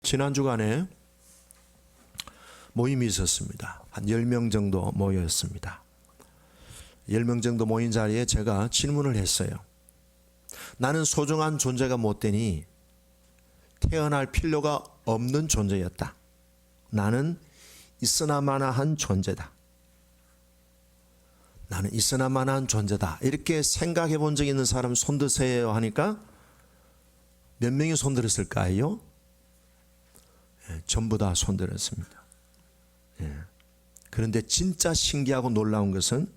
지난 주간에 모임이 있었습니다. 한 10명 정도 모였습니다. 10명 정도 모인 자리에 제가 질문을 했어요. 나는 소중한 존재가 못 되니 태어날 필요가 없는 존재였다. 나는 있으나마나한 존재다. 나는 있으나마나한 존재다. 이렇게 생각해 본 적 있는 사람 손 드세요 하니까 몇 명이 손 들었을까요? 전부 다 손 들었습니다. 그런데 진짜 신기하고 놀라운 것은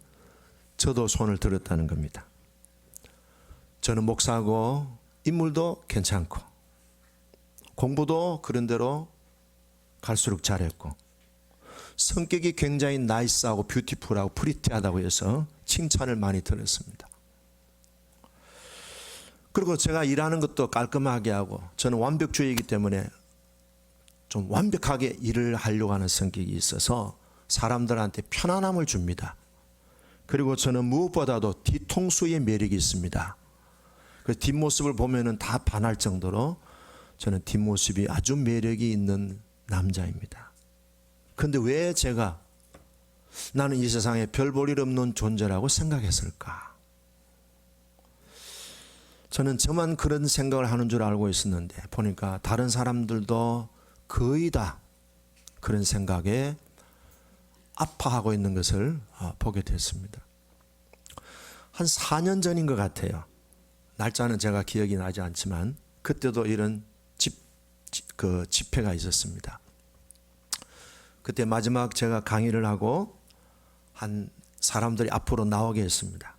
저도 손을 들었다는 겁니다. 저는 목사고 인물도 괜찮고 공부도 그런대로 갈수록 잘했고 성격이 굉장히 나이스하고 뷰티풀하고 프리티하다고 해서 칭찬을 많이 들었습니다. 그리고 제가 일하는 것도 깔끔하게 하고 저는 완벽주의이기 때문에 좀 완벽하게 일을 하려고 하는 성격이 있어서 사람들한테 편안함을 줍니다. 그리고 저는 무엇보다도 뒤통수의 매력이 있습니다. 그 뒷모습을 보면은 다 반할 정도로 저는 뒷모습이 아주 매력이 있는 남자입니다. 그런데 왜 제가 나는 이 세상에 별 볼 일 없는 존재라고 생각했을까? 저는 저만 그런 생각을 하는 줄 알고 있었는데 보니까 다른 사람들도 거의 다 그런 생각에 아파하고 있는 것을 보게 됐습니다. 한 4년 전인 것 같아요. 날짜는 제가 기억이 나지 않지만 그때도 이런 집회가 있었습니다. 그때 마지막 제가 강의를 하고 한 사람들이 앞으로 나오게 했습니다.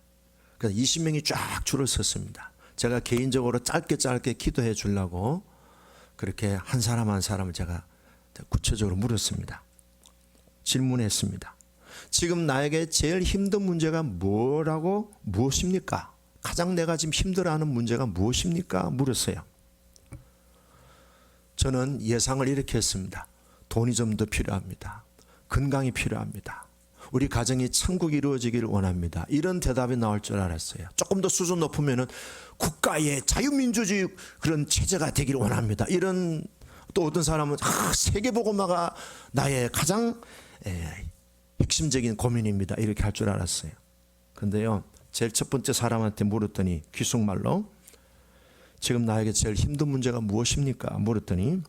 그래서 20명이 쫙 줄을 섰습니다. 제가 개인적으로 짧게 기도해 주려고 그렇게 한 사람 한 사람을 제가 구체적으로 물었습니다. 질문했습니다. 지금 나에게 제일 힘든 문제가 무엇입니까? 가장 내가 지금 힘들어하는 문제가 무엇입니까? 물었어요. 저는 예상을 이렇게 했습니다. 돈이 좀 더 필요합니다. 건강이 필요합니다. 우리 가정이 천국이 이루어지기를 원합니다. 이런 대답이 나올 줄 알았어요. 조금 더 수준 높으면은 국가의 자유민주주의 그런 체제가 되기를 원합니다. 이런 또 어떤 사람은 세계복음화가 나의 가장 핵심적인 고민입니다. 이렇게 할 줄 알았어요. 근데요, 제일 첫 번째 사람한테 물었더니 귀속말로 지금 나에게 제일 힘든 문제가 무엇입니까? 물었더니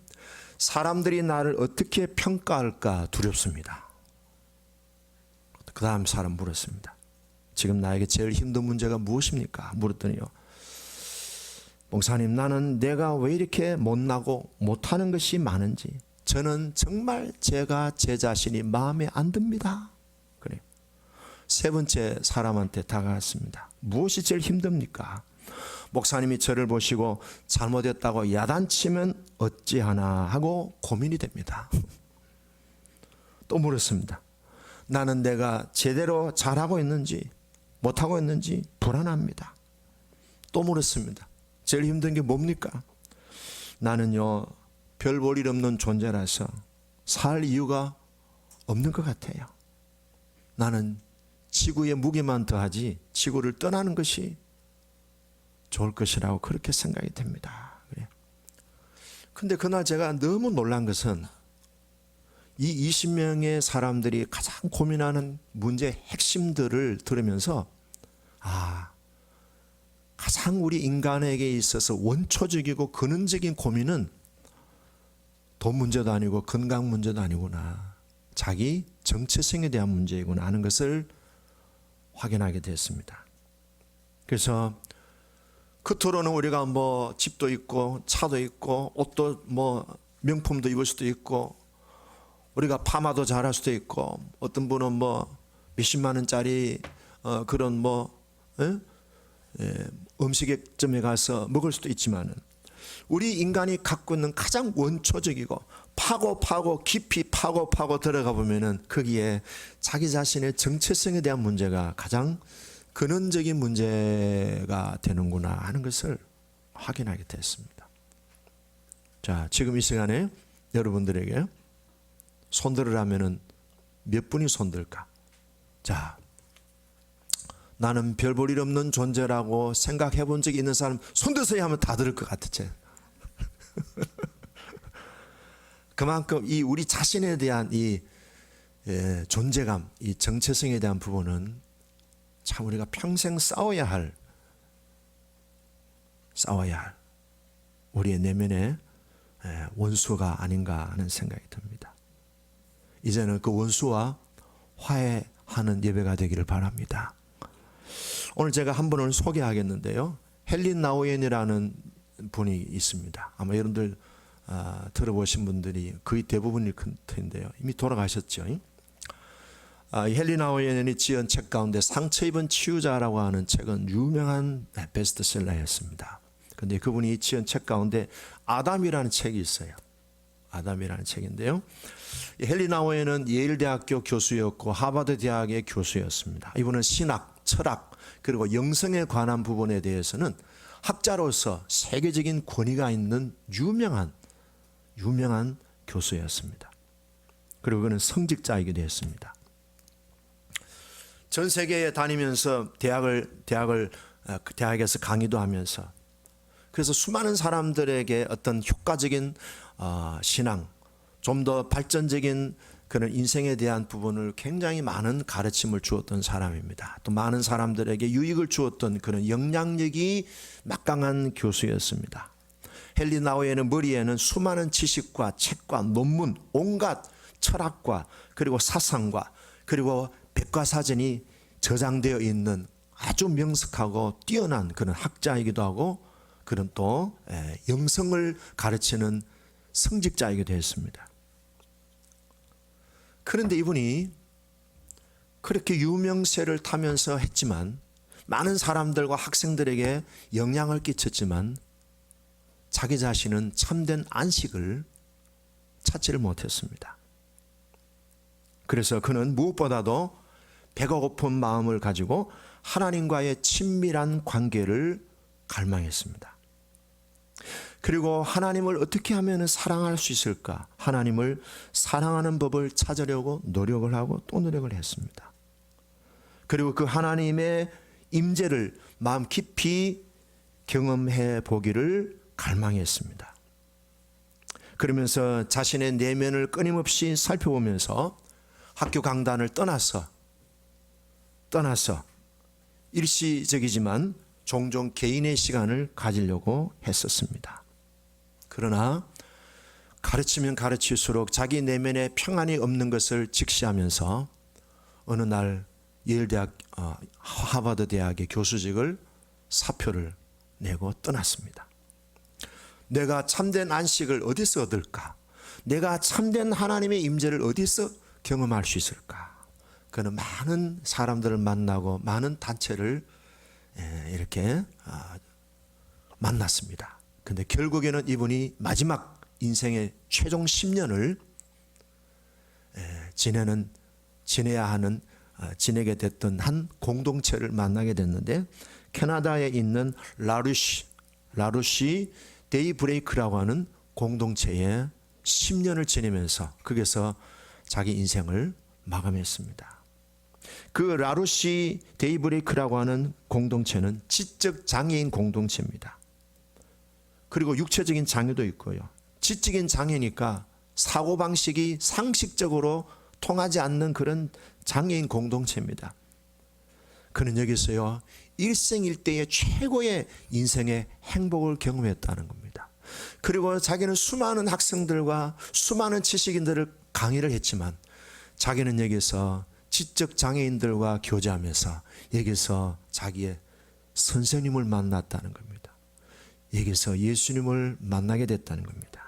사람들이 나를 어떻게 평가할까 두렵습니다. 그 다음 사람 물었습니다. 지금 나에게 제일 힘든 문제가 무엇입니까? 물었더니요. 목사님, 나는 내가 왜 이렇게 못나고 못하는 것이 많은지 저는 정말 제가 제 자신이 마음에 안 듭니다. 그래요. 세 번째 사람한테 다가갔습니다. 무엇이 제일 힘듭니까? 목사님이 저를 보시고 잘못했다고 야단치면 어찌하나 하고 고민이 됩니다. 또 물었습니다. 나는 내가 제대로 잘하고 있는지 못하고 있는지 불안합니다. 또 물었습니다. 제일 힘든 게 뭡니까? 나는요, 별 볼 일 없는 존재라서 살 이유가 없는 것 같아요. 나는 지구의 무게만 더하지 지구를 떠나는 것이 좋을 것이라고 그렇게 생각이 됩니다. 그런데 그날 제가 너무 놀란 것은 이 20명의 사람들이 가장 고민하는 문제의 핵심들을 들으면서 가장 우리 인간에게 있어서 원초적이고 근원적인 고민은 돈 문제도 아니고 건강 문제도 아니구나. 자기 정체성에 대한 문제이구나 하는 것을 확인하게 됐습니다. 그래서 겉으로는 우리가 뭐 집도 있고 차도 있고 옷도 뭐 명품도 입을 수도 있고 우리가 파마도 잘할 수도 있고 어떤 분은 뭐 몇십만 원짜리 그런 음식점에 가서 먹을 수도 있지만은 우리 인간이 갖고 있는 가장 원초적이고 파고 깊이 파고 들어가 보면은 거기에 자기 자신의 정체성에 대한 문제가 가장 근원적인 문제가 되는구나 하는 것을 확인하게 됐습니다. 자, 지금 이 시간에 여러분들에게 손들으라면은 몇 분이 손들까? 자, 나는 별 볼 일 없는 존재라고 생각해 본 적이 있는 사람 손드세요 하면 다 들을 것 같아. 그만큼 이 우리 자신에 대한 이 존재감, 이 정체성에 대한 부분은 참 우리가 평생 싸워야 할 우리의 내면의 원수가 아닌가 하는 생각이 듭니다. 이제는 그 원수와 화해하는 예배가 되기를 바랍니다. 오늘 제가 한 분을 소개하겠는데요. 헬린 나우엔이라는 분이 있습니다. 아마 여러분들 들어보신 분들이 거의 대부분일 텐데요. 이미 돌아가셨죠. 헬린 나우엔이 지은 책 가운데 상처 입은 치유자라고 하는 책은 유명한 베스트셀러였습니다. 그런데 그분이 지은 책 가운데 아담이라는 책이 있어요. 아담이라는 책인데요. 헬린 나우엔은 예일대학교 교수였고 하버드 대학의 교수였습니다. 이분은 신학, 철학 그리고 영성에 관한 부분에 대해서는 학자로서 세계적인 권위가 있는 유명한 교수였습니다. 그리고 그는 성직자이기도 했습니다. 전 세계에 다니면서 대학에서 강의도 하면서 그래서 수많은 사람들에게 어떤 효과적인 신앙, 좀 더 발전적인 그런 인생에 대한 부분을 굉장히 많은 가르침을 주었던 사람입니다. 또 많은 사람들에게 유익을 주었던 그런 영향력이 막강한 교수였습니다. 헬린 나우엔의 머리에는 수많은 지식과 책과 논문, 온갖 철학과 그리고 사상과 그리고 백과사전이 저장되어 있는 아주 명석하고 뛰어난 그런 학자이기도 하고 그런 또 영성을 가르치는 성직자이기도 했습니다. 그런데 이분이 그렇게 유명세를 타면서 했지만 많은 사람들과 학생들에게 영향을 끼쳤지만 자기 자신은 참된 안식을 찾지를 못했습니다. 그래서 그는 무엇보다도 배가 고픈 마음을 가지고 하나님과의 친밀한 관계를 갈망했습니다. 그리고 하나님을 어떻게 하면 사랑할 수 있을까? 하나님을 사랑하는 법을 찾으려고 노력을 하고 또 노력을 했습니다. 그리고 그 하나님의 임재를 마음 깊이 경험해 보기를 갈망했습니다. 그러면서 자신의 내면을 끊임없이 살펴보면서 학교 강단을 떠나서 일시적이지만 종종 개인의 시간을 가지려고 했었습니다. 그러나 가르치면 가르칠수록 자기 내면에 평안이 없는 것을 직시하면서 어느 날 예일대학 하버드 대학의 교수직을 사표를 내고 떠났습니다. 내가 참된 안식을 어디서 얻을까? 내가 참된 하나님의 임재를 어디서 경험할 수 있을까? 그는 많은 사람들을 만나고 많은 단체를 이렇게 만났습니다. 근데 결국에는 이분이 마지막 인생의 최종 10년을 지내게 됐던 한 공동체를 만나게 됐는데 캐나다에 있는 라루시 데이브레이크라고 하는 공동체에 10년을 지내면서 거기서 자기 인생을 마감했습니다. 그 라루시 데이브레이크라고 하는 공동체는 지적 장애인 공동체입니다. 그리고 육체적인 장애도 있고요. 지적인 장애니까 사고방식이 상식적으로 통하지 않는 그런 장애인 공동체입니다. 그는 여기서요, 일생일대의 최고의 인생의 행복을 경험했다는 겁니다. 그리고 자기는 수많은 학생들과 수많은 지식인들을 강의를 했지만 자기는 여기서 지적 장애인들과 교제하면서 여기서 자기의 선생님을 만났다는 겁니다. 여기서 예수님을 만나게 됐다는 겁니다.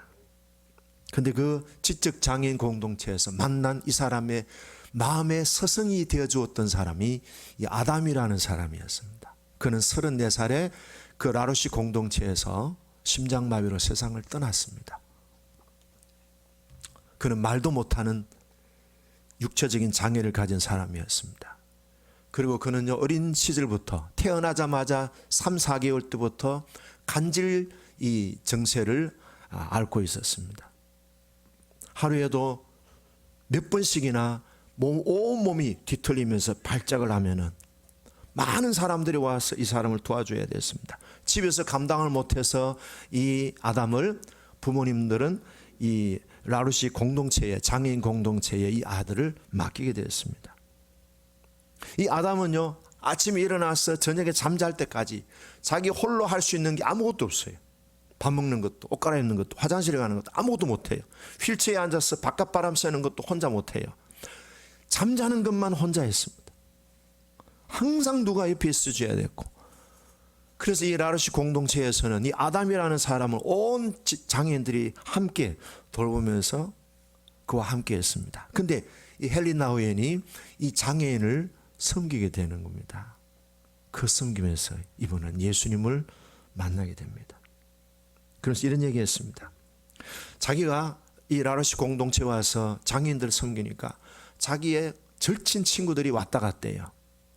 그런데 그 지적 장애인 공동체에서 만난 이 사람의 마음의 서성이 되어 주었던 사람이 이 아담이라는 사람이었습니다. 그는 34살에 그 라루시 공동체에서 심장마비로 세상을 떠났습니다. 그는 말도 못하는 육체적인 장애를 가진 사람이었습니다. 그리고 그는 어린 시절부터 태어나자마자 3, 4개월 때부터 간질 이 증세를 앓고 있었습니다. 하루에도 몇 번씩이나 온몸이 뒤틀리면서 발작을 하면은 많은 사람들이 와서 이 사람을 도와줘야 됐습니다. 집에서 감당을 못해서 이 아담을 부모님들은 이 라루시 공동체에, 장애인 공동체에 이 아들을 맡기게 되었습니다. 이 아담은요, 아침에 일어나서 저녁에 잠잘 때까지 자기 홀로 할 수 있는 게 아무것도 없어요. 밥 먹는 것도, 옷 갈아입는 것도, 화장실에 가는 것도 아무것도 못해요. 휠체어에 앉아서 바깥 바람 쐬는 것도 혼자 못해요. 잠자는 것만 혼자 했습니다. 항상 누가 옆에 있어줘야 됐고, 그래서 이 라루시 공동체에서는 이 아담이라는 사람을 온 장애인들이 함께 돌보면서 그와 함께 했습니다. 근데 이 헨리 나우엔이 이 장애인을 섬기게 되는 겁니다. 그 섬기면서 이분은 예수님을 만나게 됩니다. 그래서 이런 얘기 했습니다. 자기가 이 라루시 공동체에 와서 장애인들을 섬기니까 자기의 절친 친구들이 왔다 갔대요.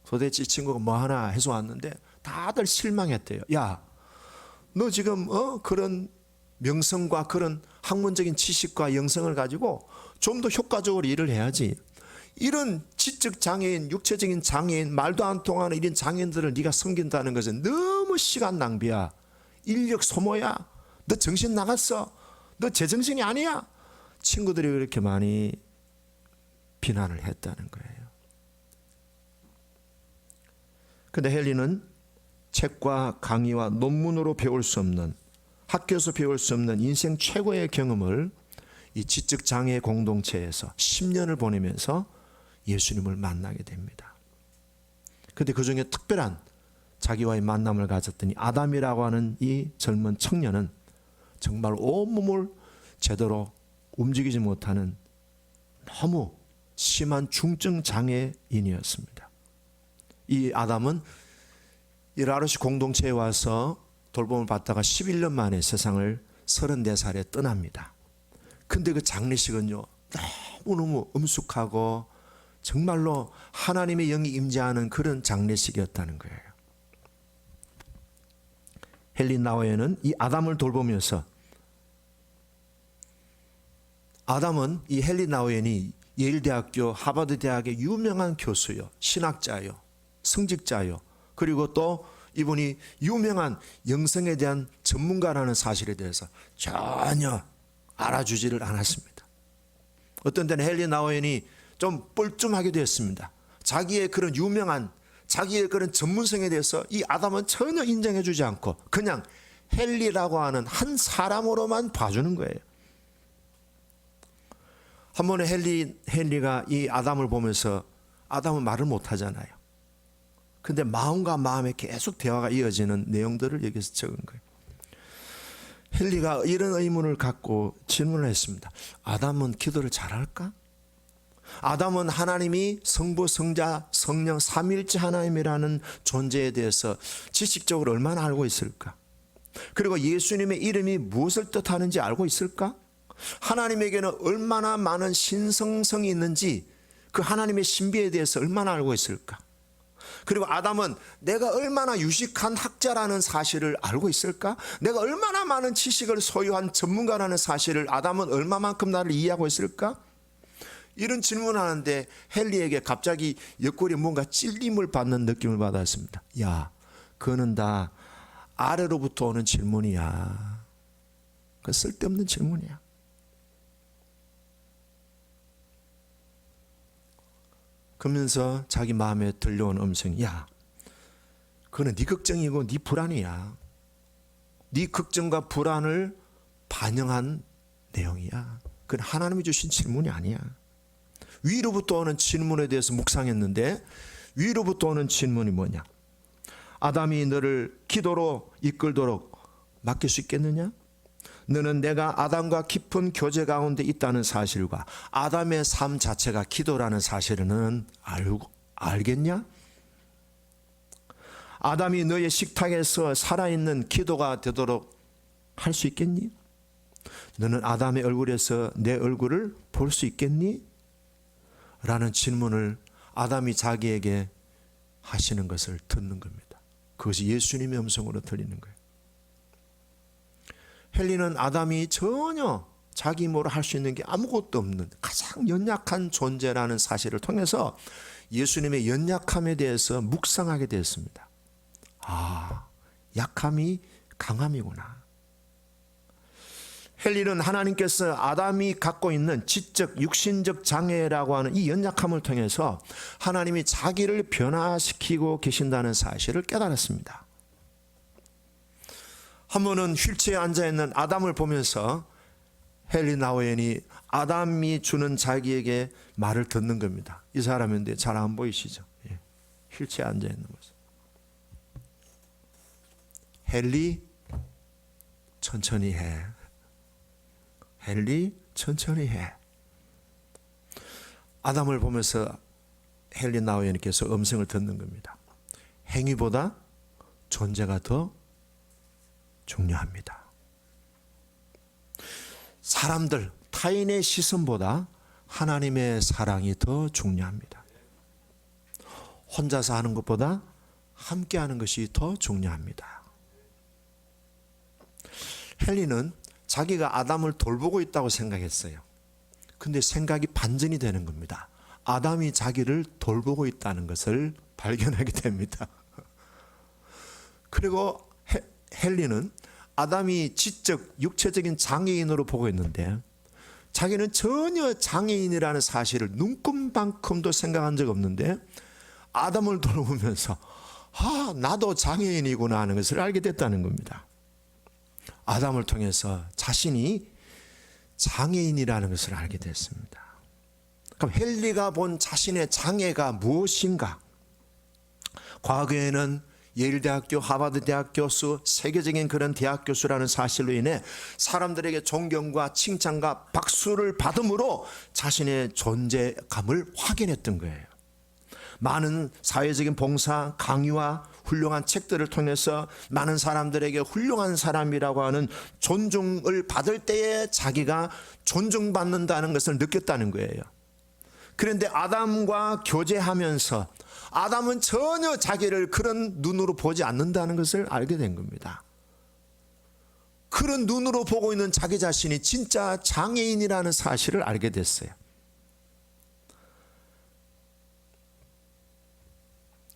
도대체 이 친구가 뭐 하나 해서 왔는데 다들 실망했대요. 야, 너 지금 그런 명성과 그런 학문적인 지식과 영성을 가지고 좀 더 효과적으로 일을 해야지. 이런 지적 장애인, 육체적인 장애인, 말도 안 통하는 이런 장애인들을 네가 섬긴다는 것은 너무 시간 낭비야. 인력 소모야. 너 정신 나갔어. 너 제정신이 아니야. 친구들이 그렇게 많이 비난을 했다는 거예요. 근데 헨리는 책과 강의와 논문으로 배울 수 없는, 학교에서 배울 수 없는 인생 최고의 경험을 이 지적장애 공동체에서 10년을 보내면서 예수님을 만나게 됩니다. 그런데 그 중에 특별한 자기와의 만남을 가졌더니 아담이라고 하는 이 젊은 청년은 정말 온몸을 제대로 움직이지 못하는 너무 심한 중증 장애인이었습니다. 이 아담은 이 라루시 공동체에 와서 돌봄을 받다가 11년 만에 세상을 34살에 떠납니다. 근데 그 장례식은요, 너무너무 엄숙하고 정말로 하나님의 영이 임재하는 그런 장례식이었다는 거예요. 헨리 나우엔은 이 아담을 돌보면서, 아담은 이 헨리 나우엔이 예일대학교, 하버드 대학의 유명한 교수요, 신학자요, 성직자요, 그리고 또 이분이 유명한 영성에 대한 전문가라는 사실에 대해서 전혀 알아주지를 않았습니다. 어떤 때는 헨리 나우엔이 좀 뻘쭘하게 되었습니다. 자기의 그런 유명한, 자기의 그런 전문성에 대해서 이 아담은 전혀 인정해주지 않고 그냥 헨리라고 하는 한 사람으로만 봐주는 거예요. 한 번에 헨리가 이 아담을 보면서, 아담은 말을 못하잖아요. 근데 마음과 마음에 계속 대화가 이어지는 내용들을 여기서 적은 거예요. 헨리가 이런 의문을 갖고 질문을 했습니다. 아담은 기도를 잘할까? 아담은 하나님이 성부, 성자, 성령, 삼위일체 하나님이라는 존재에 대해서 지식적으로 얼마나 알고 있을까? 그리고 예수님의 이름이 무엇을 뜻하는지 알고 있을까? 하나님에게는 얼마나 많은 신성성이 있는지 그 하나님의 신비에 대해서 얼마나 알고 있을까? 그리고 아담은 내가 얼마나 유식한 학자라는 사실을 알고 있을까? 내가 얼마나 많은 지식을 소유한 전문가라는 사실을 아담은 얼마만큼 나를 이해하고 있을까? 이런 질문을 하는데 헨리에게 갑자기 옆구리에 뭔가 찔림을 받는 느낌을 받았습니다. 야, 그거는 다 아래로부터 오는 질문이야. 그 쓸데없는 질문이야. 그러면서 자기 마음에 들려온 음성이, 야, 그거는 네 걱정이고 네 불안이야. 네 걱정과 불안을 반영한 내용이야. 그건 하나님이 주신 질문이 아니야. 위로부터 오는 질문에 대해서 묵상했는데, 위로부터 오는 질문이 뭐냐? 아담이 너를 기도로 이끌도록 맡길 수 있겠느냐? 너는 내가 아담과 깊은 교제 가운데 있다는 사실과 아담의 삶 자체가 기도라는 사실을 너는 알겠냐? 아담이 너의 식탁에서 살아있는 기도가 되도록 할 수 있겠니? 너는 아담의 얼굴에서 내 얼굴을 볼 수 있겠니? 라는 질문을 아담이 자기에게 하시는 것을 듣는 겁니다. 그것이 예수님의 음성으로 들리는 거예요. 헨리는 아담이 전혀 자기 힘으로 할 수 있는 게 아무것도 없는 가장 연약한 존재라는 사실을 통해서 예수님의 연약함에 대해서 묵상하게 되었습니다. 아, 약함이 강함이구나. 헨리는 하나님께서 아담이 갖고 있는 지적 육신적 장애라고 하는 이 연약함을 통해서 하나님이 자기를 변화시키고 계신다는 사실을 깨달았습니다. 한 번은 휠체어에 앉아있는 아담을 보면서 헨리 나우엔이 아담이 주는 자기에게 말을 듣는 겁니다. 이 사람인데 잘 안 보이시죠? 예. 휠체어에 앉아있는 모습. 헨리, 천천히 해. 헨리, 천천히 해. 아담을 보면서 헨리 나우엔께서 음성을 듣는 겁니다. 행위보다 존재가 더 중요합니다. 사람들, 타인의 시선보다 하나님의 사랑이 더 중요합니다. 혼자서 하는 것보다 함께 하는 것이 더 중요합니다. 헨리는 자기가 아담을 돌보고 있다고 생각했어요. 근데 생각이 반전이 되는 겁니다. 아담이 자기를 돌보고 있다는 것을 발견하게 됩니다. 그리고 헨리는 아담이 지적 육체적인 장애인으로 보고 있는데 자기는 전혀 장애인이라는 사실을 눈금만큼도 생각한 적 없는데 아담을 돌보면서 나도 장애인이구나 하는 것을 알게 됐다는 겁니다. 아담을 통해서 자신이 장애인이라는 것을 알게 됐습니다. 그럼 헨리가 본 자신의 장애가 무엇인가? 과거에는 예일대학교, 하버드대학 교수, 세계적인 그런 대학 교수라는 사실로 인해 사람들에게 존경과 칭찬과 박수를 받음으로 자신의 존재감을 확인했던 거예요. 많은 사회적인 봉사, 강의와 훌륭한 책들을 통해서 많은 사람들에게 훌륭한 사람이라고 하는 존중을 받을 때에 자기가 존중받는다는 것을 느꼈다는 거예요. 그런데 아담과 교제하면서 아담은 전혀 자기를 그런 눈으로 보지 않는다는 것을 알게 된 겁니다. 그런 눈으로 보고 있는 자기 자신이 진짜 장애인이라는 사실을 알게 됐어요.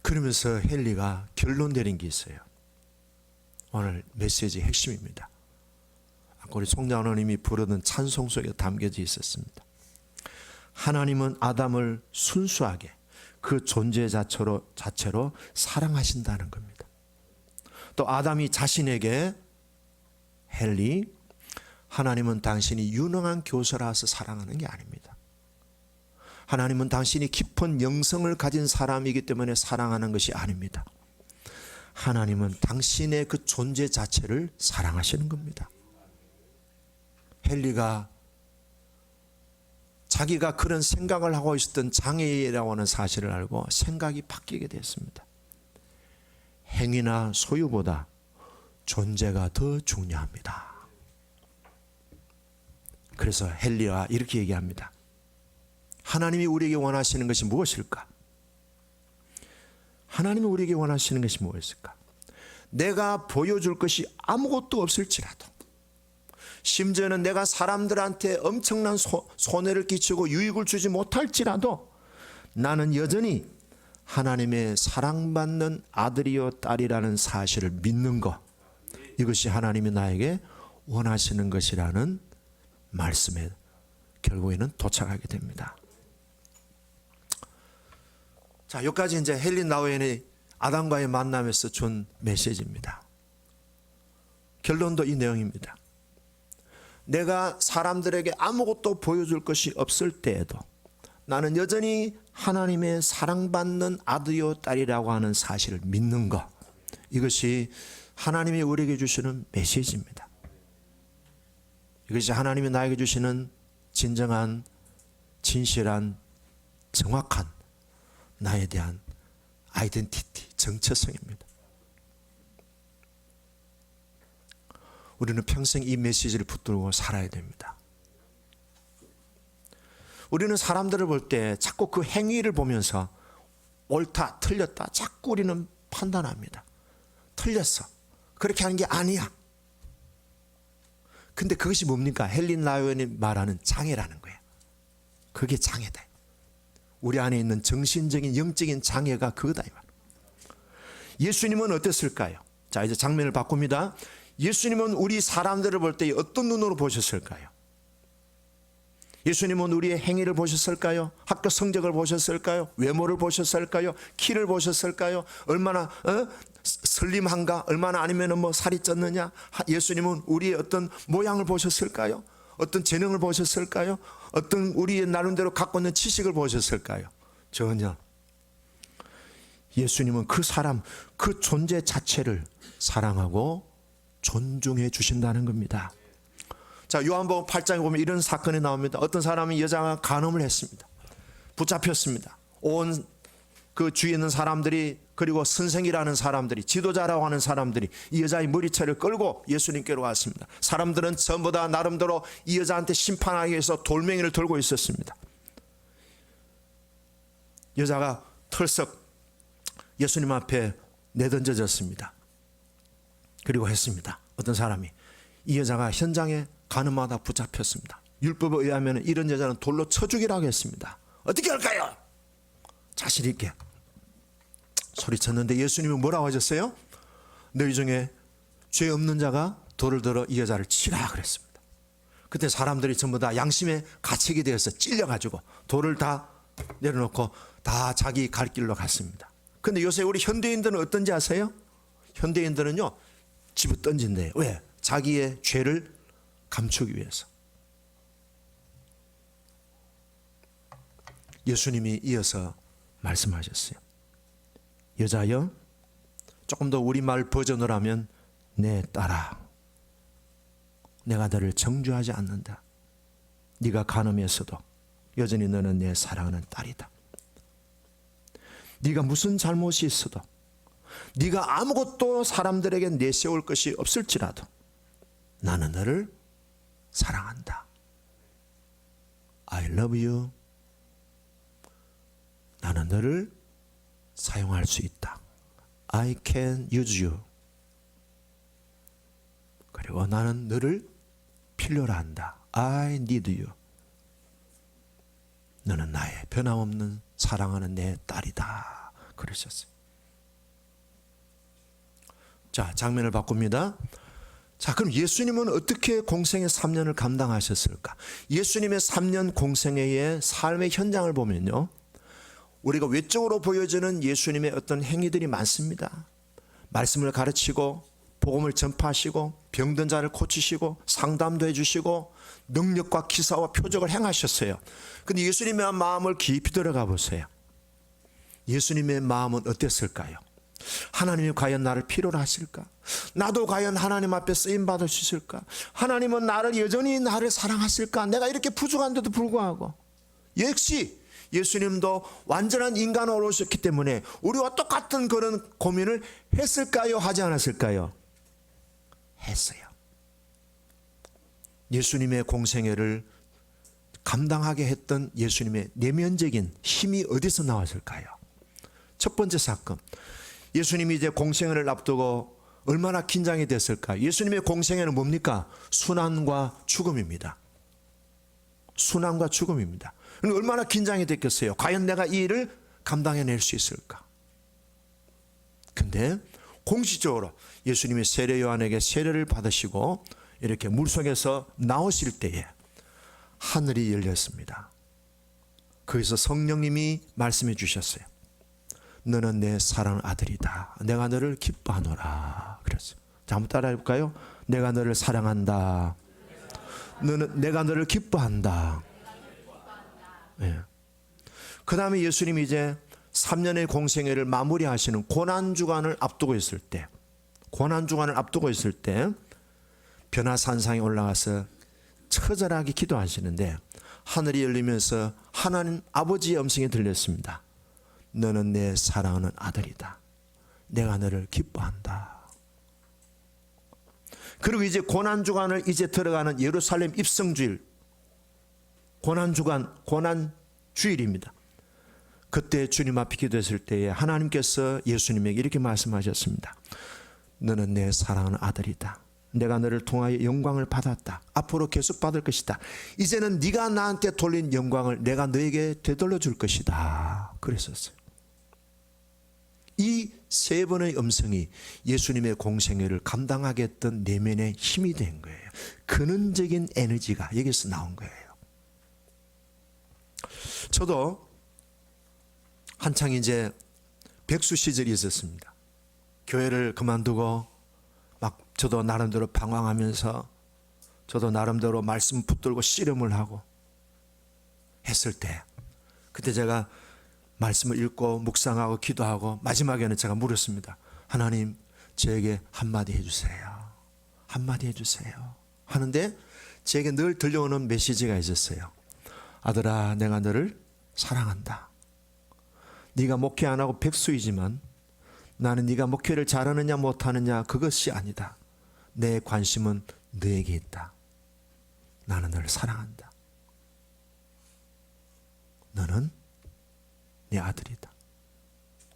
그러면서 헨리가 결론 내린 게 있어요. 오늘 메시지의 핵심입니다. 아까 우리 송장로님이 부르던 찬송 속에 담겨져 있었습니다. 하나님은 아담을 순수하게 그 존재 자체로 사랑하신다는 겁니다. 또 아담이 자신에게 헨리, 하나님은 당신이 유능한 교사라서 사랑하는 게 아닙니다. 하나님은 당신이 깊은 영성을 가진 사람이기 때문에 사랑하는 것이 아닙니다. 하나님은 당신의 그 존재 자체를 사랑하시는 겁니다. 헨리가 자기가 그런 생각을 하고 있었던 장애인이라고 하는 사실을 알고 생각이 바뀌게 됐습니다. 행위나 소유보다 존재가 더 중요합니다. 그래서 헨리가 이렇게 얘기합니다. 하나님이 우리에게 원하시는 것이 무엇일까? 하나님이 우리에게 원하시는 것이 무엇일까? 내가 보여줄 것이 아무것도 없을지라도, 심지어는 내가 사람들한테 엄청난 손해를 끼치고 유익을 주지 못할지라도 나는 여전히 하나님의 사랑받는 아들이요 딸이라는 사실을 믿는 것, 이것이 하나님이 나에게 원하시는 것이라는 말씀에 결국에는 도착하게 됩니다. 자, 여기까지 이제 헨리 나우엔이 아담과의 만남에서 준 메시지입니다. 결론도 이 내용입니다. 내가 사람들에게 아무것도 보여줄 것이 없을 때에도 나는 여전히 하나님의 사랑받는 아들이요 딸이라고 하는 사실을 믿는 것, 이것이 하나님이 우리에게 주시는 메시지입니다. 이것이 하나님이 나에게 주시는 진정한, 진실한, 정확한 나에 대한 아이덴티티, 정체성입니다. 우리는 평생 이 메시지를 붙들고 살아야 됩니다. 우리는 사람들을 볼 때 자꾸 그 행위를 보면서 옳다, 틀렸다 자꾸 우리는 판단합니다. 틀렸어. 그렇게 하는 게 아니야. 근데 그것이 뭡니까? 헨리 나우엔이 말하는 장애라는 거예요. 그게 장애다. 우리 안에 있는 정신적인, 영적인 장애가 그거다. 예수님은 어땠을까요? 자, 이제 장면을 바꿉니다. 예수님은 우리 사람들을 볼 때 어떤 눈으로 보셨을까요? 예수님은 우리의 행위를 보셨을까요? 학교 성적을 보셨을까요? 외모를 보셨을까요? 키를 보셨을까요? 얼마나 슬림한가? 얼마나 아니면 뭐 살이 쪘느냐? 예수님은 우리의 어떤 모양을 보셨을까요? 어떤 재능을 보셨을까요? 어떤 우리의 나름대로 갖고 있는 지식을 보셨을까요? 전혀. 예수님은 그 사람, 그 존재 자체를 사랑하고 존중해 주신다는 겁니다. 자, 요한복음 8장에 보면 이런 사건이 나옵니다. 어떤 사람이 여자가 간음을 했습니다. 붙잡혔습니다. 온 그 주위에 있는 사람들이, 그리고 선생이라는 사람들이, 지도자라고 하는 사람들이 이 여자의 머리채를 끌고 예수님께로 왔습니다. 사람들은 전부 다 나름대로 이 여자한테 심판하기 위해서 돌멩이를 들고 있었습니다. 여자가 털썩 예수님 앞에 내던져졌습니다. 그리고 했습니다. 어떤 사람이, 이 여자가 현장에 간음하다 붙잡혔습니다. 율법에 의하면 이런 여자는 돌로 쳐 죽이라고 했습니다. 어떻게 할까요? 자신 있게 소리쳤는데 예수님이 뭐라고 하셨어요? 너희 중에 죄 없는 자가 돌을 들어 이 여자를 치라 그랬습니다. 그때 사람들이 전부 다 양심의 가책이 되어서 찔려가지고 돌을 다 내려놓고 다 자기 갈 길로 갔습니다. 근데 요새 우리 현대인들은 어떤지 아세요? 현대인들은요, 집어 던진대요. 왜? 자기의 죄를 감추기 위해서. 예수님이 이어서 말씀하셨어요. 여자여, 조금 더 우리말 버전을 하면 내 딸아, 내가 너를 정죄하지 않는다. 네가 간음했어도 여전히 너는 내 사랑하는 딸이다. 네가 무슨 잘못이 있어도, 네가 아무것도 사람들에게 내세울 것이 없을지라도 나는 너를 사랑한다. I love you. 나는 너를 사용할 수 있다. I can use you. 그리고 나는 너를 필요로 한다. I need you. 너는 나의 변함없는 사랑하는 내 딸이다. 그러셨어요. 자, 장면을 바꿉니다. 자, 그럼 예수님은 어떻게 공생의 3년을 감당하셨을까? 예수님의 3년 공생애의 삶의 현장을 보면요, 우리가 외적으로 보여지는 예수님의 어떤 행위들이 많습니다. 말씀을 가르치고 복음을 전파하시고 병든 자를 고치시고 상담도 해주시고 능력과 기사와 표적을 행하셨어요. 그런데 예수님의 마음을 깊이 들어가 보세요. 예수님의 마음은 어땠을까요? 하나님이 과연 나를 필요로 하실까? 나도 과연 하나님 앞에 쓰임받을 수 있을까? 하나님은 나를 여전히 나를 사랑하실까? 내가 이렇게 부족한데도 불구하고. 역시 예수님도 완전한 인간으로 오셨기 때문에 우리와 똑같은 그런 고민을 했을까요? 하지 않았을까요? 했어요. 예수님의 공생애를 감당하게 했던 예수님의 내면적인 힘이 어디서 나왔을까요? 첫 번째 사건, 예수님이 이제 공생애를 앞두고 얼마나 긴장이 됐을까? 예수님의 공생애는 뭡니까? 순환과 죽음입니다. 순환과 죽음입니다. 얼마나 긴장이 됐겠어요? 과연 내가 이 일을 감당해낼 수 있을까? 근데 공식적으로 예수님이 세례 요한에게 세례를 받으시고 이렇게 물속에서 나오실 때에 하늘이 열렸습니다. 거기서 성령님이 말씀해 주셨어요. 너는 내 사랑하는 아들이다. 내가 너를 기뻐하노라. 그랬어요. 자, 한번 따라해 볼까요? 내가 너를 사랑한다. 내가 너를 기뻐한다. 네. 그 다음에 예수님이 이제 3년의 공생애를 마무리하시는 고난주간을 앞두고 있을 때, 변화산상에 올라가서 처절하게 기도하시는데 하늘이 열리면서 하나님 아버지의 음성이 들렸습니다. 너는 내 사랑하는 아들이다. 내가 너를 기뻐한다. 그리고 이제 고난주간을 이제 들어가는 예루살렘 입성주일, 고난주일입니다. 그때 주님 앞에 기도했을 때에 하나님께서 예수님에게 이렇게 말씀하셨습니다. 너는 내 사랑하는 아들이다. 내가 너를 통하여 영광을 받았다. 앞으로 계속 받을 것이다. 이제는 네가 나한테 돌린 영광을 내가 너에게 되돌려 줄 것이다. 그랬었어요. 이 세 번의 음성이 예수님의 공생애를 감당하게 했던 내면의 힘이 된 거예요. 근원적인 에너지가 여기서 나온 거예요. 저도 한창 이제 백수 시절이 있었습니다. 교회를 그만두고 막 저도 나름대로 방황하면서 저도 나름대로 말씀 붙들고 씨름을 하고 했을 때, 그때 제가 말씀을 읽고 묵상하고 기도하고 마지막에는 제가 물었습니다. 하나님, 저에게 한마디 해주세요. 한마디 해주세요. 하는데 제게 늘 들려오는 메시지가 있었어요. 아들아, 내가 너를 사랑한다. 네가 목회 안 하고 백수이지만 나는 네가 목회를 잘하느냐 못하느냐 그것이 아니다. 내 관심은 너에게 있다. 나는 너를 사랑한다. 너는 내 아들이다.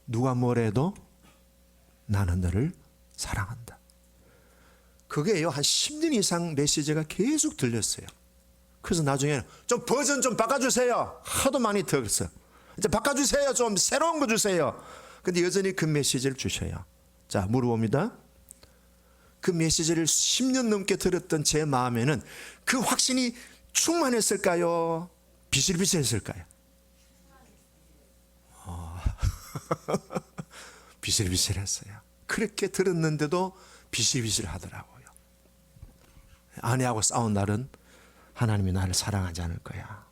누가 뭐래도 나는 너를 사랑한다. 그게요, 한 10년 이상 메시지가 계속 들렸어요. 그래서 나중에는 좀 버전 좀 바꿔주세요. 하도 많이 들었어요. 이제 바꿔주세요. 좀 새로운 거 주세요. 근데 여전히 그 메시지를 주셔요. 자, 물어봅니다. 그 메시지를 10년 넘게 들었던 제 마음에는 그 확신이 충만했을까요? 비실비실했을까요? 비실비실했어요. 그렇게 들었는데도 비실비실하더라고요. 아내하고 싸운 날은 하나님이 나를 사랑하지 않을 거야.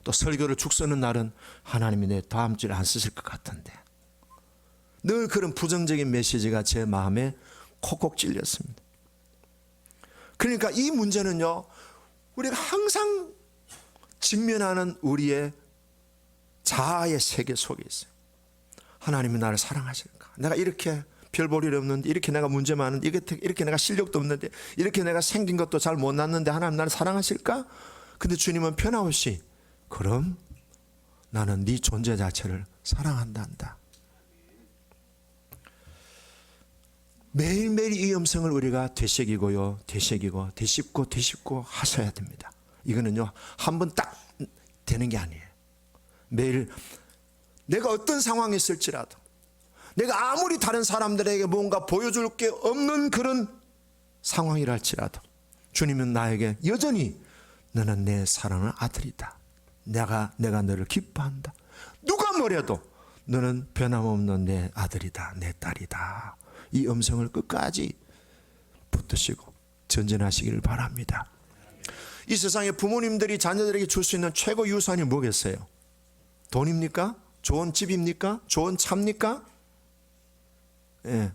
또 설교를 죽 쓰는 날은 하나님이 내 다음 주에 안 쓰실 것 같은데. 늘 그런 부정적인 메시지가 제 마음에 콕콕 찔렸습니다. 그러니까 이 문제는요, 우리가 항상 직면하는 우리의 자아의 세계 속에 있어요. 하나님이 나를 사랑하실까? 내가 이렇게 별 볼 일 없는데, 이렇게 내가 문제 많은데, 이렇게 내가 실력도 없는데, 이렇게 내가 생긴 것도 잘 못 났는데 하나님 나를 사랑하실까? 근데 주님은 변함없이 그럼 나는 네 존재 자체를 사랑한단다. 매일매일 이 음성을 우리가 되새기고 되짚고 하셔야 됩니다. 이거는요, 한 번 딱 되는 게 아니에요. 매일 내가 어떤 상황에 있을지라도, 내가 아무리 다른 사람들에게 뭔가 보여줄 게 없는 그런 상황이랄지라도 주님은 나에게 여전히 너는 내 사랑하는 아들이다. 내가 너를 기뻐한다. 누가 뭐래도 너는 변함없는 내 아들이다. 내 딸이다. 이 음성을 끝까지 붙드시고 전진하시기를 바랍니다. 이 세상에 부모님들이 자녀들에게 줄 수 있는 최고 유산이 뭐겠어요? 돈입니까? 좋은 집입니까? 좋은 차입니까? 예.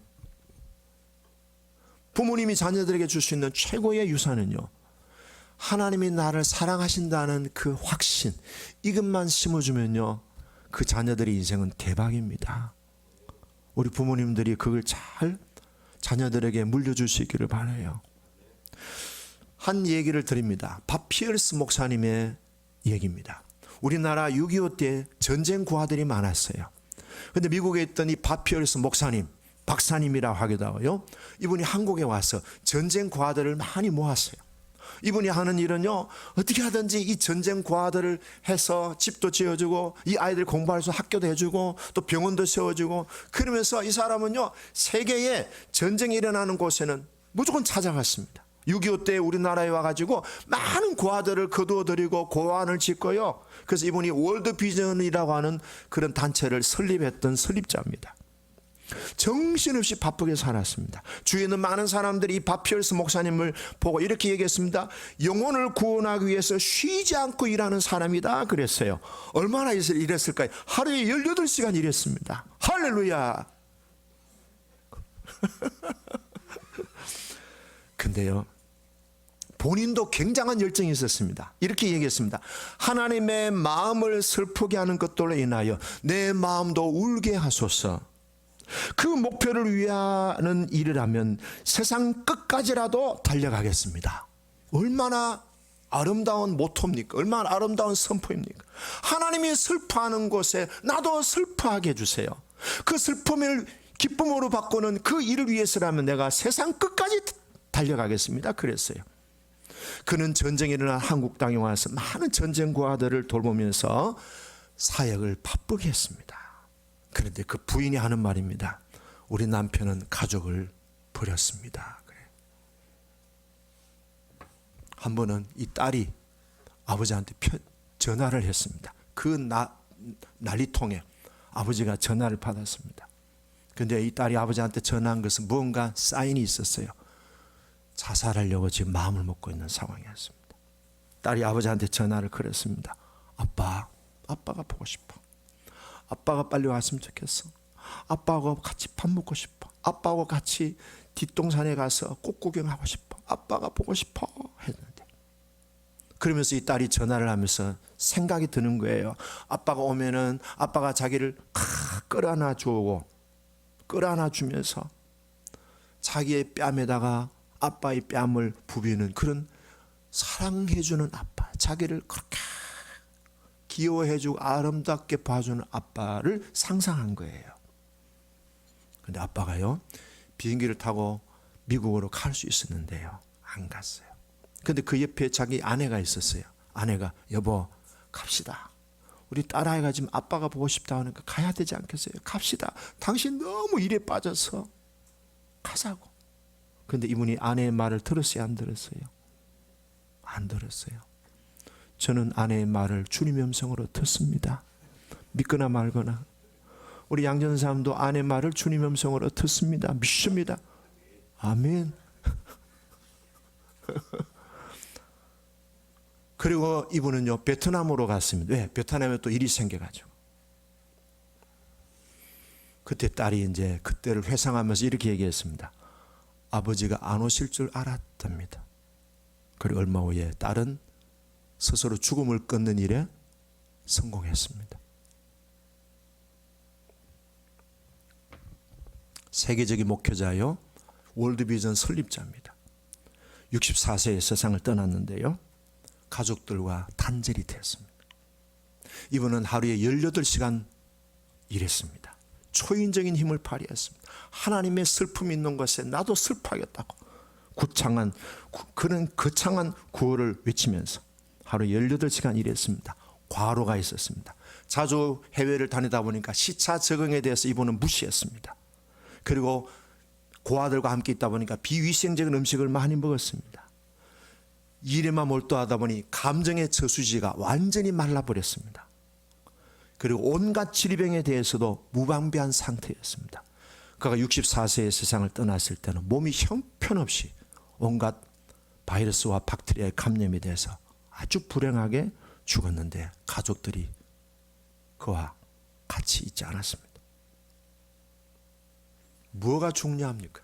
부모님이 자녀들에게 줄 수 있는 최고의 유산은요, 하나님이 나를 사랑하신다는 그 확신, 이것만 심어주면요, 그 자녀들의 인생은 대박입니다. 우리 부모님들이 그걸 잘 자녀들에게 물려줄 수 있기를 바라요. 한 얘기를 드립니다. 밥 피어스 목사님의 얘기입니다. 우리나라 6.25 때 전쟁 고아들이 많았어요. 그런데 미국에 있던 이 밥 피어스 목사님, 박사님이라고 하기도 하고요, 이분이 한국에 와서 전쟁 고아들을 많이 모았어요. 이분이 하는 일은요, 어떻게 하든지 이 전쟁 고아들을 해서 집도 지어주고, 이 아이들 공부할 수 학교도 해주고, 또 병원도 세워주고, 그러면서 이 사람은요, 세계에 전쟁이 일어나는 곳에는 무조건 찾아갔습니다. 6.25 때 우리나라에 와가지고 많은 고아들을 거두어들이고 고아원을 짓고요. 그래서 이분이 월드비전이라고 하는 그런 단체를 설립했던 설립자입니다. 정신없이 바쁘게 살았습니다. 주위에 있는 많은 사람들이 이 밥 피어스 목사님을 보고 이렇게 얘기했습니다. 영혼을 구원하기 위해서 쉬지 않고 일하는 사람이다 그랬어요. 얼마나 일했을까요? 하루에 18시간 일했습니다. 할렐루야. 근데요, 본인도 굉장한 열정이 있었습니다. 이렇게 얘기했습니다. 하나님의 마음을 슬프게 하는 것들로 인하여 내 마음도 울게 하소서. 그 목표를 위하는 일을 하면 세상 끝까지라도 달려가겠습니다. 얼마나 아름다운 모토입니까? 얼마나 아름다운 선포입니까? 하나님이 슬퍼하는 곳에 나도 슬퍼하게 해주세요. 그 슬픔을 기쁨으로 바꾸는 그 일을 위해서라면 내가 세상 끝까지 달려가겠습니다. 그랬어요. 그는 전쟁이 일어난 한국 땅에 와서 많은 전쟁 고아들을 돌보면서 사역을 바쁘게 했습니다. 그런데 그 부인이 하는 말입니다. 우리 남편은 가족을 버렸습니다. 그래. 한 번은 이 딸이 아버지한테 전화를 했습니다. 그 난리통에 아버지가 전화를 받았습니다. 근데 이 딸이 아버지한테 전화한 것은 무언가 사인이 있었어요. 자살하려고 지금 마음을 먹고 있는 상황이었습니다. 딸이 아버지한테 전화를 걸었습니다. 아빠가 보고 싶어. 아빠가 빨리 왔으면 좋겠어. 아빠하고 같이 밥 먹고 싶어. 아빠하고 같이 뒷동산에 가서 꽃 구경하고 싶어. 아빠가 보고 싶어 했는데, 그러면서 이 딸이 전화를 하면서 생각이 드는 거예요. 아빠가 오면은 아빠가 자기를 끌어안아 주면서 자기의 뺨에다가 아빠의 뺨을 부비는 그런 사랑해주는 아빠, 자기를 그렇게 귀여워해주고 아름답게 봐주는 아빠를 상상한 거예요. 근데 아빠가요, 비행기를 타고 미국으로 갈 수 있었는데요, 안 갔어요. 근데 그 옆에 자기 아내가 있었어요. 아내가, 여보 갑시다. 우리 딸아이가 지금 아빠가 보고 싶다 하니까 가야 되지 않겠어요? 갑시다. 당신 너무 일에 빠져서 가자고. 근데 이분이 아내의 말을 들었어요, 안 들었어요? 안 들었어요. 저는 아내의 말을 주님의 음성으로 듣습니다. 믿거나 말거나. 우리 양전사님도 아내의 말을 주님의 음성으로 듣습니다. 믿습니다. 아멘. 그리고 이분은요, 베트남으로 갔습니다. 왜? 베트남에 또 일이 생겨가지고. 그때 딸이 이제 그때를 회상하면서 이렇게 얘기했습니다. 아버지가 안 오실 줄 알았답니다. 그리고 얼마 후에 딸은 스스로 죽음을 끊는 일에 성공했습니다. 세계적인 목회자요, 월드비전 설립자입니다. 64세에 세상을 떠났는데요, 가족들과 단절이 되었습니다. 이분은 하루에 18시간 일했습니다. 초인적인 힘을 발휘했습니다. 하나님의 슬픔이 있는 것에 나도 슬퍼하겠다고 그는 거창한 구호를 외치면서 하루 18시간 일했습니다. 과로가 있었습니다. 자주 해외를 다니다 보니까 시차 적응에 대해서 이분은 무시했습니다. 그리고 고아들과 함께 있다 보니까 비위생적인 음식을 많이 먹었습니다. 일에만 몰두하다 보니 감정의 저수지가 완전히 말라버렸습니다. 그리고 온갖 질병에 대해서도 무방비한 상태였습니다. 그가 64세의 세상을 떠났을 때는 몸이 형편없이 온갖 바이러스와 박테리아의 감염에 대해서 아주 불행하게 죽었는데 가족들이 그와 같이 있지 않았습니다. 뭐가 중요합니까?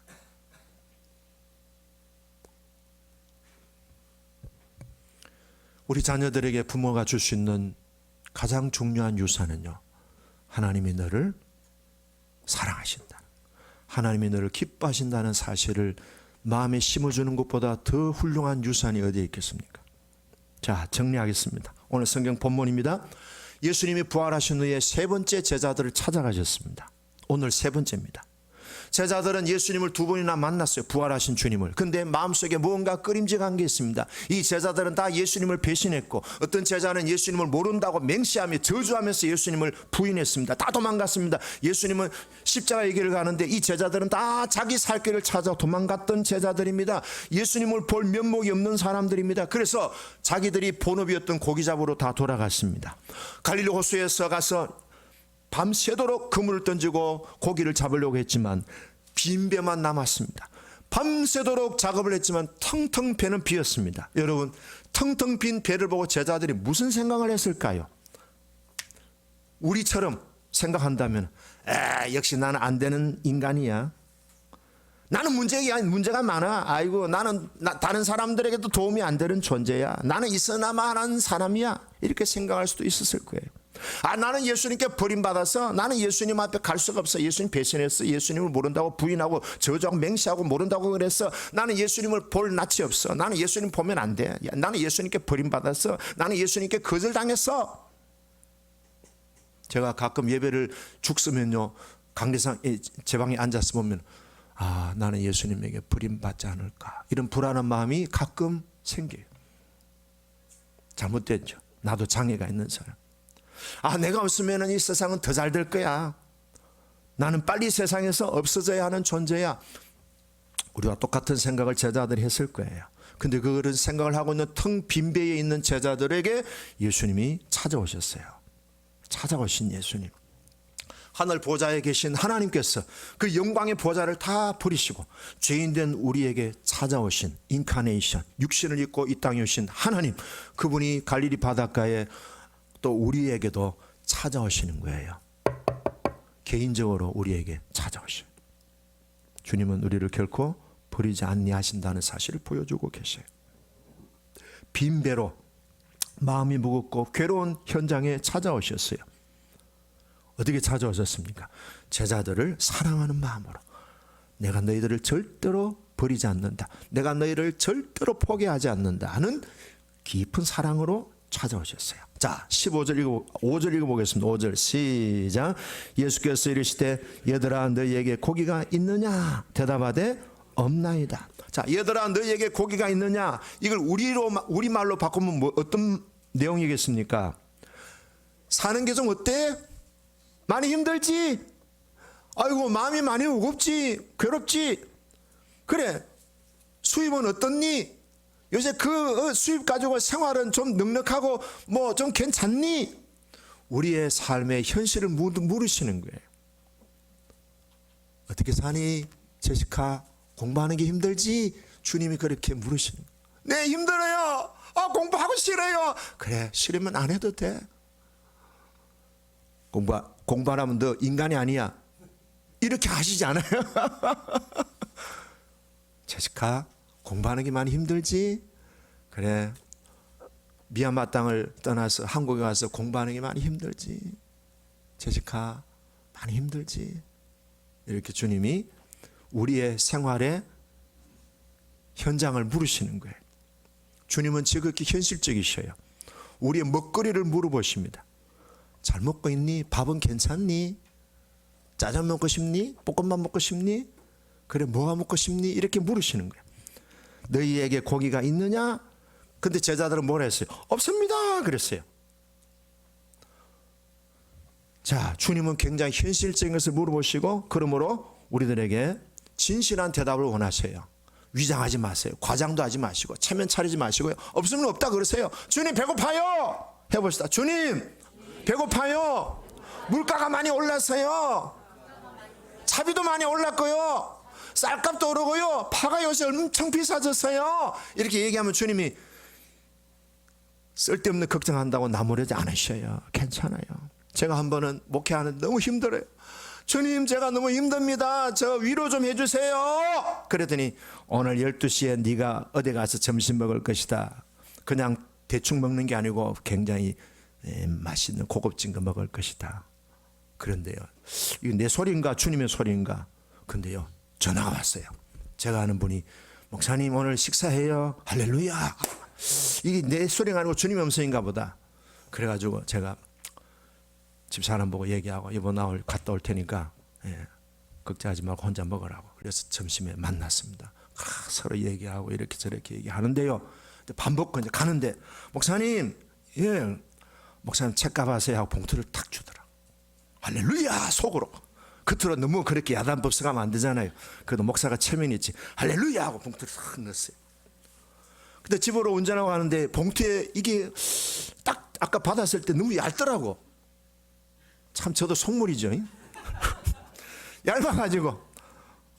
우리 자녀들에게 부모가 줄 수 있는 가장 중요한 유산은요, 하나님이 너를 사랑하신다, 하나님이 너를 기뻐하신다는 사실을 마음에 심어주는 것보다 더 훌륭한 유산이 어디에 있겠습니까? 자, 정리하겠습니다. 오늘 성경 본문입니다. 예수님이 부활하신 후에 세 번째 제자들을 찾아가셨습니다. 오늘 세 번째입니다. 제자들은 예수님을 두 번이나 만났어요. 부활하신 주님을. 근데 마음속에 무언가 끄림직한 게 있습니다. 이 제자들은 다 예수님을 배신했고, 어떤 제자는 예수님을 모른다고 맹세하며 저주하면서 예수님을 부인했습니다. 다 도망갔습니다. 예수님은 십자가의 길을 가는데 이 제자들은 다 자기 살 길을 찾아 도망갔던 제자들입니다. 예수님을 볼 면목이 없는 사람들입니다. 그래서 자기들이 본업이었던 고기 잡으러 다 돌아갔습니다. 갈릴리 호수에서 가서 밤새도록 그물을 던지고 고기를 잡으려고 했지만 빈배만 남았습니다. 밤새도록 작업을 했지만 텅텅 배는 비었습니다. 여러분, 텅텅 빈 배를 보고 제자들이 무슨 생각을 했을까요? 우리처럼 생각한다면, 역시 나는 안 되는 인간이야. 나는 문제가 많아. 아이고, 나는 다른 사람들에게도 도움이 안 되는 존재야. 나는 있어나마한 사람이야. 이렇게 생각할 수도 있었을 거예요. 나는 예수님께 버림받아서 나는 예수님 앞에 갈 수가 없어. 예수님 배신했어. 예수님을 모른다고 부인하고 저주하고 맹세하고 모른다고 그랬어. 나는 예수님을 볼 낯이 없어. 나는 예수님 보면 안 돼. 나는 예수님께 버림받았어. 나는 예수님께 거절당했어. 제가 가끔 예배를 죽쓰면요, 강대상 제 방에 앉아서 보면 나는 예수님에게 버림받지 않을까, 이런 불안한 마음이 가끔 생겨요. 잘못됐죠. 나도 장애가 있는 사람. 내가 없으면 이 세상은 더 잘 될 거야. 나는 빨리 세상에서 없어져야 하는 존재야. 우리와 똑같은 생각을 제자들이 했을 거예요. 근데 그런 생각을 하고 있는 텅 빈 배에 있는 제자들에게 예수님이 찾아오셨어요. 찾아오신 예수님. 하늘 보좌에 계신 하나님께서 그 영광의 보좌를 다 버리시고 죄인된 우리에게 찾아오신 인카네이션, 육신을 입고 이 땅에 오신 하나님, 그분이 갈릴리 바닷가에 또 우리에게도 찾아오시는 거예요. 개인적으로 우리에게 찾아오셔요. 주님은 우리를 결코 버리지 아니하신다는 사실을 보여주고 계셔요. 빈 배로 마음이 무겁고 괴로운 현장에 찾아오셨어요. 어떻게 찾아오셨습니까? 제자들을 사랑하는 마음으로. 내가 너희들을 절대로 버리지 않는다. 내가 너희를 절대로 포기하지 않는다 하는 깊은 사랑으로 찾아오셨어요. 자, 5절 읽어보겠습니다. 5절 시작. 예수께서 이르시되 얘들아 너희에게 고기가 있느냐? 대답하되 없나이다. 자, 얘들아 너희에게 고기가 있느냐? 이걸 우리말로 바꾸면 어떤 내용이겠습니까? 사는 게 좀 어때? 많이 힘들지? 아이고 마음이 많이 무겁지? 괴롭지? 그래, 수입은 어떻니? 요새 그 수입 가지고 생활은 좀 넉넉하고 뭐 좀 괜찮니? 우리의 삶의 현실을 물으시는 거예요. 어떻게 사니? 제시카, 공부하는 게 힘들지? 주님이 그렇게 물으시는 거예요. 네, 힘들어요. 공부하고 싫어요. 그래, 싫으면 안 해도 돼. 공부하라면 너 인간이 아니야. 이렇게 하시지 않아요? 제시카, 공부하는 게 많이 힘들지? 그래, 미얀마 땅을 떠나서 한국에 와서 공부하는 게 많이 힘들지? 제시카, 많이 힘들지? 이렇게 주님이 우리의 생활의 현장을 물으시는 거예요. 주님은 지극히 현실적이셔요. 우리의 먹거리를 물어보십니다. 잘 먹고 있니? 밥은 괜찮니? 짜장 먹고 싶니? 볶음밥 먹고 싶니? 그래, 뭐가 먹고 싶니? 이렇게 물으시는 거예요. 너희에게 고기가 있느냐? 근데 제자들은 뭐라 했어요? 없습니다 그랬어요. 자, 주님은 굉장히 현실적인 것을 물어보시고 그러므로 우리들에게 진실한 대답을 원하세요. 위장하지 마세요. 과장도 하지 마시고 체면 차리지 마시고요. 없으면 없다 그러세요. 주님 배고파요. 해봅시다. 주님 배고파요. 물가가 많이 올랐어요. 차비도 많이 올랐고요. 쌀값도 오르고요. 파가 요새 엄청 비싸졌어요. 이렇게 얘기하면 주님이 쓸데없는 걱정한다고 나무라지 않으셔요. 괜찮아요. 제가 한 번은 목회하는데 너무 힘들어요. 주님 제가 너무 힘듭니다. 저 위로 좀 해주세요. 그랬더니 오늘 12시에 네가 어디 가서 점심 먹을 것이다. 그냥 대충 먹는 게 아니고 굉장히 맛있는 고급진 거 먹을 것이다. 그런데요, 이게 내 소리인가 주님의 소리인가? 근데요, 전화가 왔어요. 제가 아는 분이 목사님 오늘 식사해요. 할렐루야. 이게 내 소리가 아니고 주님의 음성인가 보다. 그래가지고 제가 집사람 보고 얘기하고 이번 나올 갔다 올 테니까 걱정하지 말고 혼자 먹으라고. 그래서 점심에 만났습니다. 서로 얘기하고 이렇게 저렇게 얘기하는데요, 밥 먹고 이제 가는데 목사님, 목사님 책값 하세요 하고 봉투를 탁 주더라. 할렐루야 속으로. 겉으로 너무 그렇게 야단법석하면 안 되잖아요. 그래도 목사가 체면이 있지. 할렐루야 하고 봉투를 탁 넣었어요. 근데 집으로 운전하고 가는데 봉투에 이게 딱 아까 받았을 때 너무 얇더라고. 참 저도 속물이죠. 얇아가지고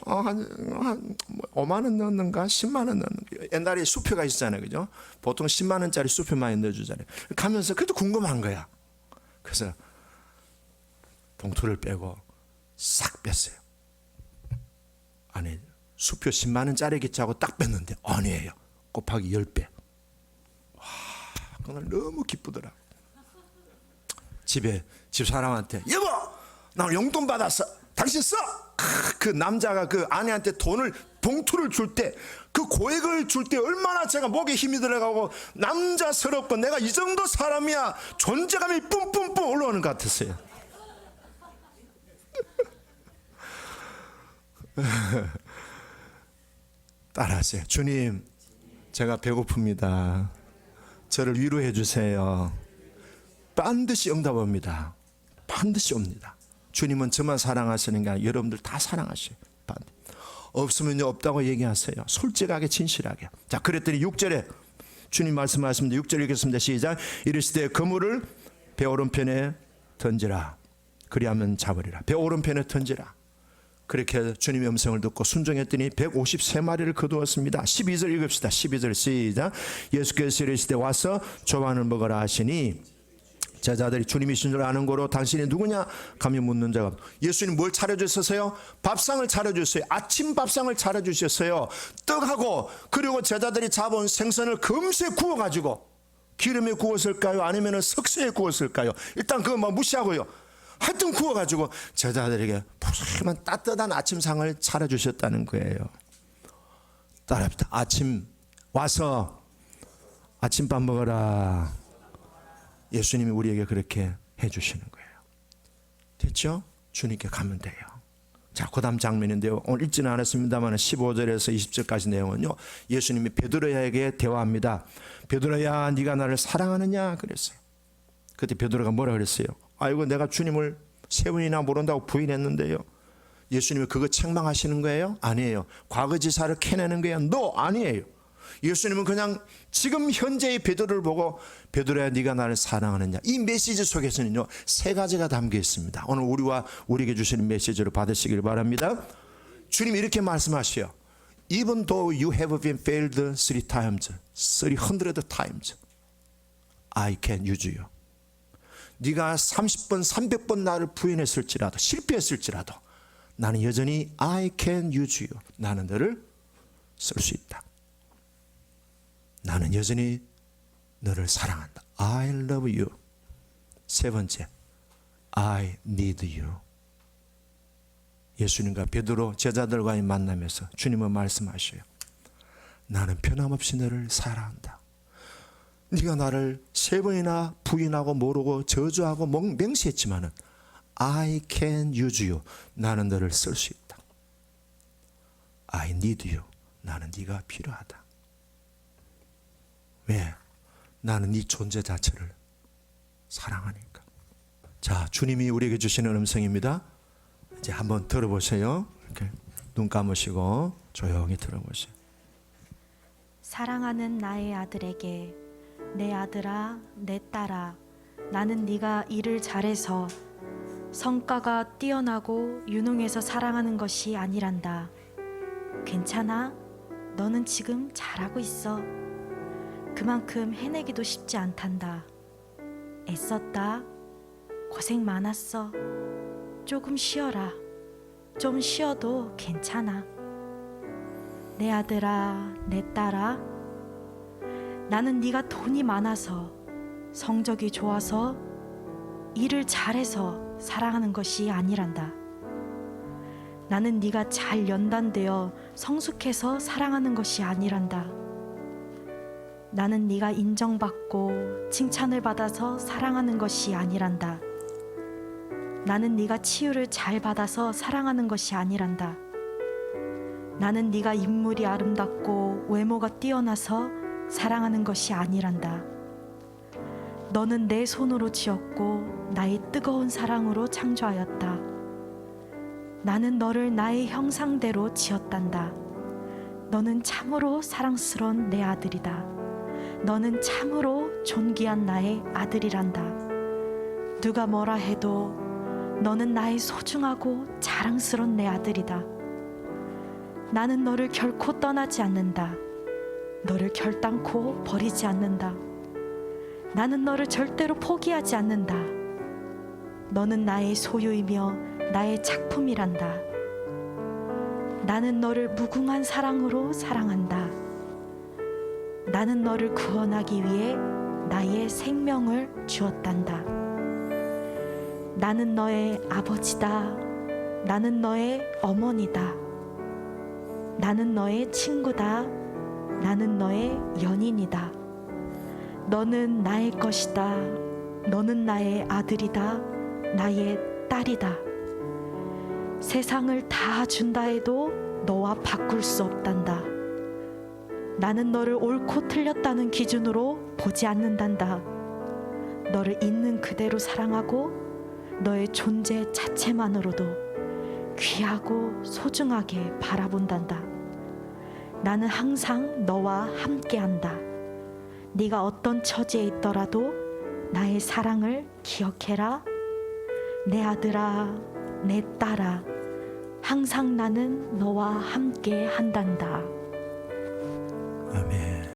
한 5만 원 넣었는가 10만 원 넣었는가. 옛날에 수표가 있었잖아요, 그죠? 보통 10만 원짜리 수표 많이 넣어주잖아요. 가면서 그래도 궁금한 거야. 그래서 봉투를 빼고 싹 뺐어요. 안에 수표 10만 원짜리 기차하고 딱 뺐는데 아니에요. 곱하기 10배. 와, 그날 너무 기쁘더라. 집에 집사람한테 여보, 나 용돈 받았어. 당신 써. 그 남자가 그 아내한테 돈을 봉투를 줄 때 그 고액을 줄 때 얼마나 제가 목에 힘이 들어가고 남자스럽고 내가 이 정도 사람이야 존재감이 뿜뿜뿜 올라오는 것 같았어요. 따라하세요. 주님, 제가 배고픕니다. 저를 위로해 주세요. 반드시 응답합니다. 반드시 옵니다. 주님은 저만 사랑하시는 게 아니라 여러분들 다 사랑하셔요. 없으면요 없다고 얘기하세요. 솔직하게 진실하게. 자, 그랬더니 6절에 주님 말씀하십니다. 6절 읽겠습니다. 시작. 이르시되 그물을 배 오른편에 던지라. 그리하면 잡으리라. 배 오른편에 던지라. 그렇게 주님의 음성을 듣고 순종했더니 153마리를 거두었습니다. 12절 읽읍시다. 12절 시작. 예수께서 이르시되 와서 조반을 먹으라 하시니 제자들이 주님이신 줄 아는 거로 당신이 누구냐? 감히 묻는 자가. 예수님 뭘 차려주셨어요? 밥상을 차려주셨어요. 아침 밥상을 차려주셨어요. 떡하고 그리고 제자들이 잡아온 생선을 금세 구워가지고 기름에 구웠을까요? 아니면 석쇠에 구웠을까요? 일단 그거 뭐 무시하고요. 하여튼 구워가지고 제자들에게 푸짐한 따뜻한 아침상을 차려주셨다는 거예요. 따라합시다. 아침 와서 아침밥 먹어라. 예수님이 우리에게 그렇게 해주시는 거예요. 됐죠? 주님께 가면 돼요. 자, 그 다음 장면인데요. 오늘 읽지는 않았습니다만 15절에서 20절까지 내용은요, 예수님이 베드로에게 대화합니다. 베드로야, 네가 나를 사랑하느냐? 그랬어요. 그때 베드로가 뭐라 그랬어요? 아이고, 내가 주님을 3번이나 모른다고 부인했는데요. 예수님이 그거 책망하시는 거예요? 아니에요. 과거지사를 캐내는 거예요? No, 아니에요. 예수님은 그냥 지금 현재의 베드로를 보고 베드로야, 네가 나를 사랑하느냐? 이 메시지 속에서는요 3가지가 담겨 있습니다. 오늘 우리에게 주시는 메시지를 받으시길 바랍니다. 주님이 이렇게 말씀하셔요. Even though you have been failed 300 times, I can use you. 네가 30번, 300번 나를 부인했을지라도, 실패했을지라도 나는 여전히 I can use you. 나는 너를 쓸 수 있다. 나는 여전히 너를 사랑한다. I love you. 3번째, I need you. 예수님과 베드로 제자들과의 만남에서 주님은 말씀하셔요. 나는 변함없이 너를 사랑한다. 네가 나를 3번이나 부인하고 모르고 저주하고 맹세했지만은 I can use you. 나는 너를 쓸 수 있다. I need you. 나는 네가 필요하다. 왜? 나는 네 존재 자체를 사랑하니까. 자, 주님이 우리에게 주시는 음성입니다. 이제 한번 들어보세요. 이렇게 눈 감으시고 조용히 들어보세요. 사랑하는 나의 아들에게 내 아들아, 내 딸아, 나는 네가 일을 잘해서 성과가 뛰어나고 유능해서 사랑하는 것이 아니란다. 괜찮아? 너는 지금 잘하고 있어. 그만큼 해내기도 쉽지 않단다. 애썼다. 고생 많았어. 조금 쉬어라. 좀 쉬어도 괜찮아. 내 아들아, 내 딸아, 나는 네가 돈이 많아서, 성적이 좋아서, 일을 잘해서 사랑하는 것이 아니란다. 나는 네가 잘 연단되어 성숙해서 사랑하는 것이 아니란다. 나는 네가 인정받고 칭찬을 받아서 사랑하는 것이 아니란다. 나는 네가 치유를 잘 받아서 사랑하는 것이 아니란다. 나는 네가 인물이 아름답고 외모가 뛰어나서 사랑하는 것이 아니란다. 너는 내 손으로 지었고 나의 뜨거운 사랑으로 창조하였다. 나는 너를 나의 형상대로 지었단다. 너는 참으로 사랑스러운 내 아들이다. 너는 참으로 존귀한 나의 아들이란다. 누가 뭐라 해도 너는 나의 소중하고 자랑스러운 내 아들이다. 나는 너를 결코 떠나지 않는다. 너를 결단코 버리지 않는다. 나는 너를 절대로 포기하지 않는다. 너는 나의 소유이며 나의 작품이란다. 나는 너를 무궁한 사랑으로 사랑한다. 나는 너를 구원하기 위해 나의 생명을 주었단다. 나는 너의 아버지다. 나는 너의 어머니다. 나는 너의 친구다. 나는 너의 연인이다. 너는 나의 것이다. 너는 나의 아들이다. 나의 딸이다. 세상을 다 준다 해도 너와 바꿀 수 없단다. 나는 너를 옳고 틀렸다는 기준으로 보지 않는단다. 너를 있는 그대로 사랑하고 너의 존재 자체만으로도 귀하고 소중하게 바라본단다. 나는 항상 너와 함께한다. 네가 어떤 처지에 있더라도 나의 사랑을 기억해라. 내 아들아, 내 딸아, 항상 나는 너와 함께 한단다. 아멘.